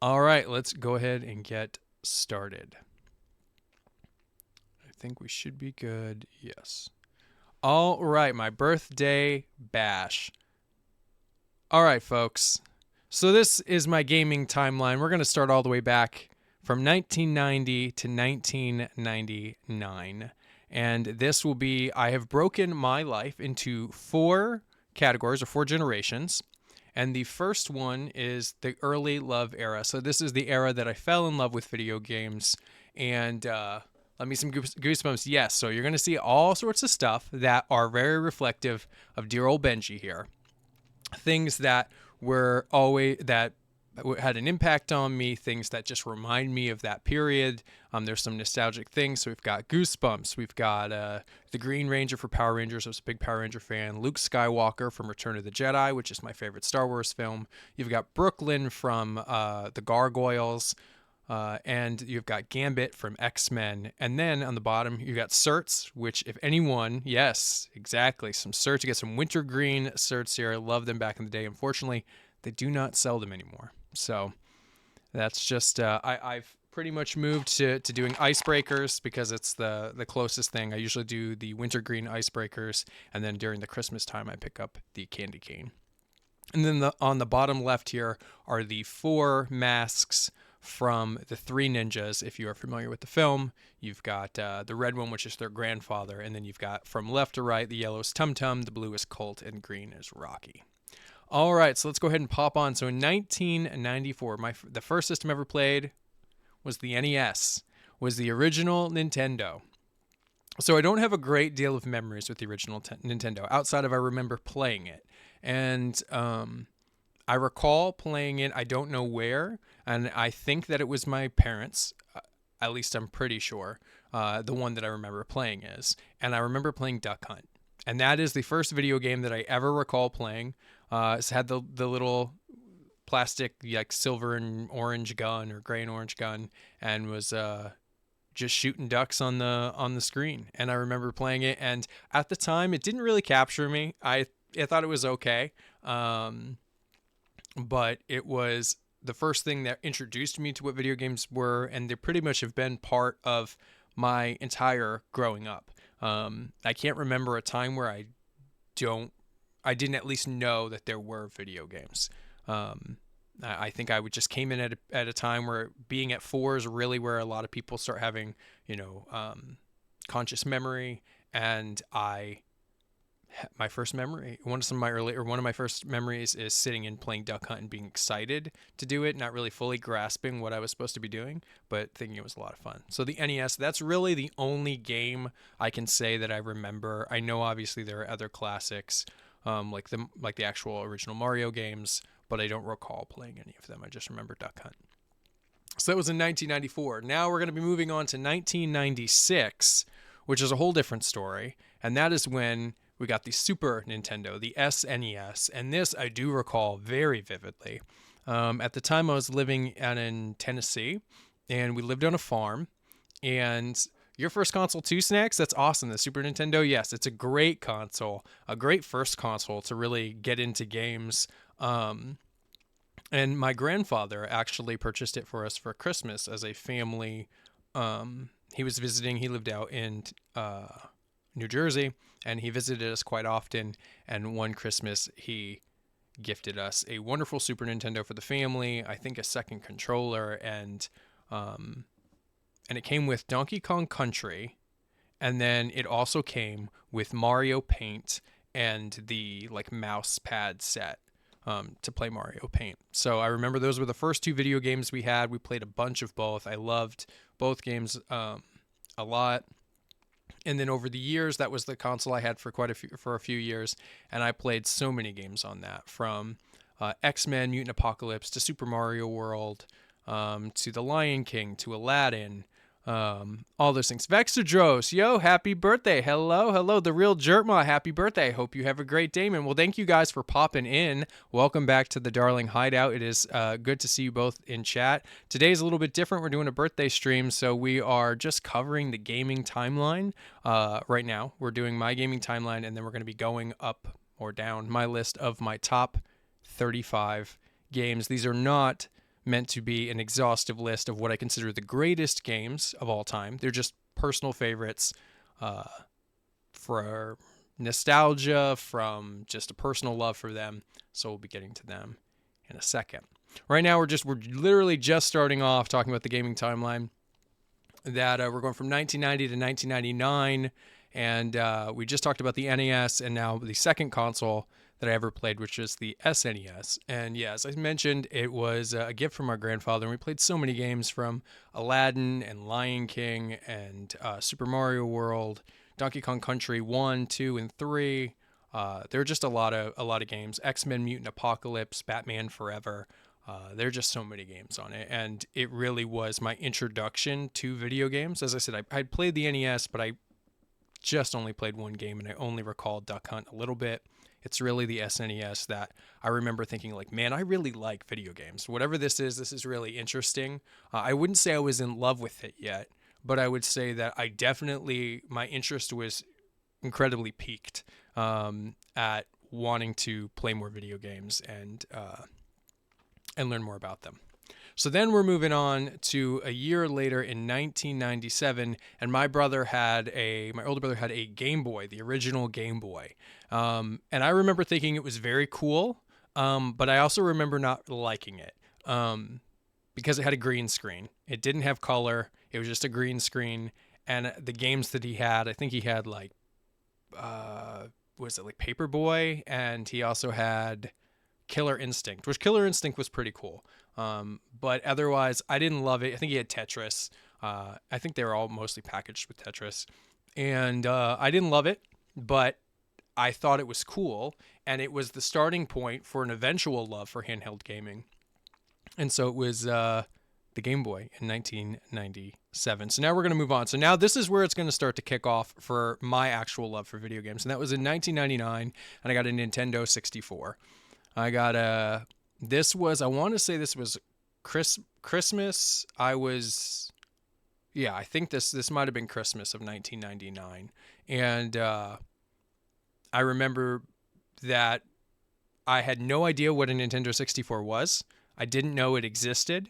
All right, let's go ahead and get started. I think we should be good. Yes. All right, my birthday bash. All right, folks. So this is my gaming timeline. We're going to start all the way back from 1990 to 1999. And this will be, I have broken my life into four categories or four generations. And the first one is the early love era. So this is the era that I fell in love with video games. And let me some goosebumps. Yes, so you're going to see all sorts of stuff that are very reflective of dear old Benji here. Things that were always that had an impact on me, things that just remind me of that period. There's some nostalgic things. So we've got Goosebumps. We've got the Green Ranger for Power Rangers. I was a big Power Ranger fan. Luke Skywalker from Return of the Jedi, which is my favorite Star Wars film. You've got Brooklyn from The Gargoyles. And you've got Gambit from X-Men. And then on the bottom, you got certs, which if anyone, yes, exactly, some certs. You get some wintergreen certs here. I love them back in the day. Unfortunately, they do not sell them anymore. So that's just, I've pretty much moved to doing icebreakers because it's the closest thing. I usually do the wintergreen icebreakers. And then during the Christmas time, I pick up the candy cane. And then on the bottom left here are the four masks from the Three Ninjas. If you are familiar with the film, you've got the red one, which is their grandfather, and then you've got from left to right, the yellow is Tum Tum, the blue is Colt, and green is Rocky. All right, so let's go ahead and pop on. So in 1994, the first system ever played was the NES, was the original Nintendo. So I don't have a great deal of memories with the original Nintendo outside of I remember playing it. And I recall playing it, I don't know where, and I think that it was my parents, at least I'm pretty sure, the one that I remember playing is. And I remember playing Duck Hunt. And that is the first video game that I ever recall playing. It had the little plastic, like silver and orange gun or gray and orange gun, and was just shooting ducks on the screen. And I remember playing it, and at the time, it didn't really capture me. I thought it was okay. But it was the first thing that introduced me to what video games were, and they pretty much have been part of my entire growing up. I can't remember a time where I didn't at least know that there were video games. I think I would just came in at a time where being at four is really where a lot of people start having, conscious memory, and my first memory, one of my first memories is sitting and playing Duck Hunt and being excited to do it, not really fully grasping what I was supposed to be doing, but thinking it was a lot of fun. So the NES, that's really the only game I can say that I remember. I know obviously there are other classics, like the actual original Mario games, but I don't recall playing any of them. I just remember Duck Hunt. So that was in 1994. Now we're going to be moving on to 1996, which is a whole different story, and that is when we got the Super Nintendo, the SNES, and this I do recall very vividly. At the time, I was living out in Tennessee, and we lived on a farm. And your first console too, Snacks? That's awesome. The Super Nintendo, yes, it's a great console, a great first console to really get into games. And my grandfather actually purchased it for us for Christmas as a family. He was visiting. He lived out in New Jersey, and he visited us quite often. And one Christmas, he gifted us a wonderful Super Nintendo for the family. I think a second controller, and it came with Donkey Kong Country, and then it also came with Mario Paint and the mouse pad set to play Mario Paint. So I remember those were the first two video games we had. We played a bunch of both. I loved both games a lot. And then over the years, that was the console I had for a few years, and I played so many games on that, from X-Men, Mutant Apocalypse, to Super Mario World, to The Lion King, to Aladdin, all those things. Vexadros, yo, happy birthday. Hello, the real Jertma, happy birthday. Hope you have a great day, man. Well, thank you guys for popping in. Welcome back to the Darling Hideout. It is good to see you both in chat. Today's a little bit different. We're doing a birthday stream, so we are just covering the gaming timeline right now. We're doing my gaming timeline, and then we're going to be going up or down my list of my top 35 games. These are not meant to be an exhaustive list of what I consider the greatest games of all time. They're just personal favorites for nostalgia, from just a personal love for them. So we'll be getting to them in a second. Right now, we're literally just starting off talking about the gaming timeline. That we're going from 1990 to 1999, and we just talked about the NES, and now the second console that I ever played, which is the SNES. And yeah, as I mentioned, it was a gift from our grandfather, and we played so many games, from Aladdin and Lion King and Super Mario World, Donkey Kong Country 1, 2, and 3. There are just a lot of games. X-Men Mutant Apocalypse, Batman Forever. There are just so many games on it, and it really was my introduction to video games. As I said, I'd played the NES, but I just only played one game, and I only recall Duck Hunt a little bit. It's really the SNES that I remember thinking, like, man, I really like video games. Whatever this is really interesting. I wouldn't say I was in love with it yet, but I would say that my interest was incredibly piqued at wanting to play more video games and learn more about them. So then we're moving on to a year later in 1997, and my older brother had a Game Boy, the original Game Boy. And I remember thinking it was very cool, but I also remember not liking it because it had a green screen. It didn't have color. It was just a green screen. And the games that he had, I think he had like, Paperboy, and he also had Killer Instinct, which Killer Instinct was pretty cool. But otherwise, I didn't love it. I think he had Tetris. I think they were all mostly packaged with Tetris. And I didn't love it, but I thought it was cool. And it was the starting point for an eventual love for handheld gaming. And so it was the Game Boy in 1997. So now we're going to move on. So now this is where it's going to start to kick off for my actual love for video games. And that was in 1999, and I got a Nintendo 64. I got I want to say this was Christmas. I think this might have been Christmas of 1999. And I remember that I had no idea what a Nintendo 64 was. I didn't know it existed.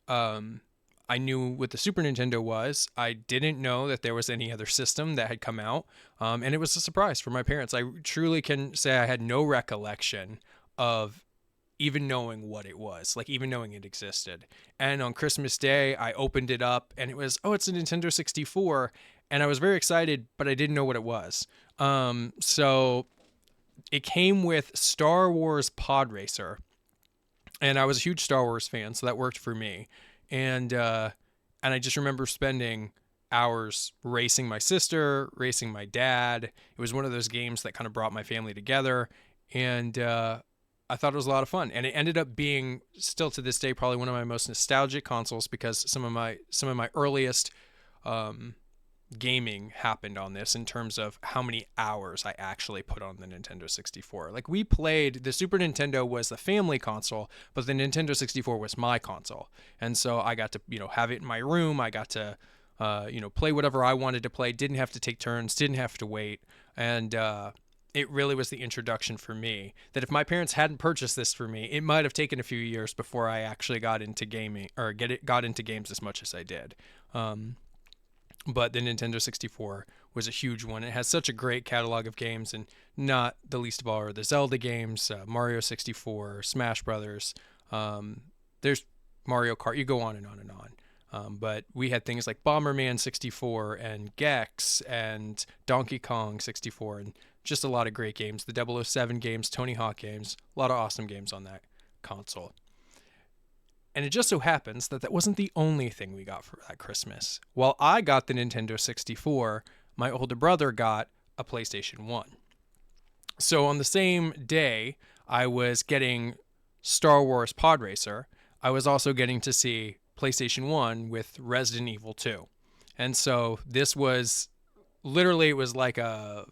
I knew what the Super Nintendo was. I didn't know that there was any other system that had come out. And it was a surprise for my parents. I truly can say I had no recollection of even knowing what it was, like even knowing it existed. And on Christmas Day, I opened it up, and it was, it's a Nintendo 64. And I was very excited, but I didn't know what it was. So it came with Star Wars Pod Racer. And I was a huge Star Wars fan, so that worked for me. And I just remember spending hours racing my sister, racing my dad. It was one of those games that kind of brought my family together. And I thought it was a lot of fun. And it ended up being, still to this day, probably one of my most nostalgic consoles, because some of my earliest gaming happened on this, in terms of how many hours I actually put on the Nintendo 64. Like, we played, the Super Nintendo was the family console, but the Nintendo 64 was my console. And so I got to, have it in my room. I got to, play whatever I wanted to play, didn't have to take turns, didn't have to wait. And it really was the introduction for me, that if my parents hadn't purchased this for me, it might have taken a few years before I actually got into gaming, or got into games as much as I did. But the Nintendo 64 was a huge one. It has such a great catalog of games, and not the least of all are the Zelda games, Mario 64, Smash Brothers. There's Mario Kart. You go on and on and on. But we had things like Bomberman 64 and Gex and Donkey Kong 64, and just a lot of great games. The 007 games, Tony Hawk games, a lot of awesome games on that console. And it just so happens that wasn't the only thing we got for that Christmas. While I got the Nintendo 64, my older brother got a PlayStation 1. So on the same day I was getting Star Wars Pod Racer, I was also getting to see PlayStation 1 with Resident Evil 2. And so this was literally, it was like a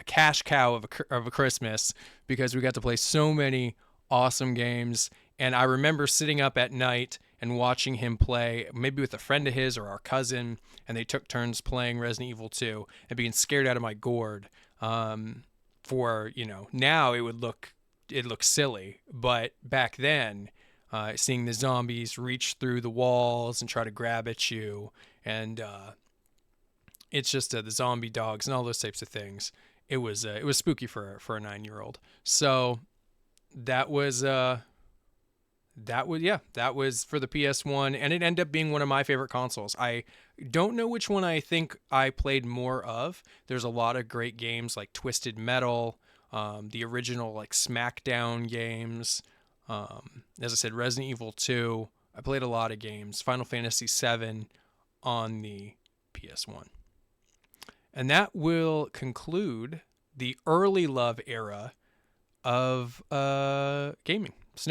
cash cow of a Christmas, because we got to play so many awesome games. And I remember sitting up at night and watching him play, maybe with a friend of his or our cousin, and they took turns playing Resident Evil 2, and being scared out of my gourd. Now it looks silly, but back then, seeing the zombies reach through the walls and try to grab at you, and it's just the zombie dogs and all those types of things. It was spooky for a 9-year-old. So that was that was for the PS1, and it ended up being one of my favorite consoles. I don't know which one I think I played more of. There's a lot of great games like Twisted Metal, the original like SmackDown games. As I said, Resident Evil 2. I played a lot of games. Final Fantasy 7 on the PS1. And that will conclude the early love era of gaming.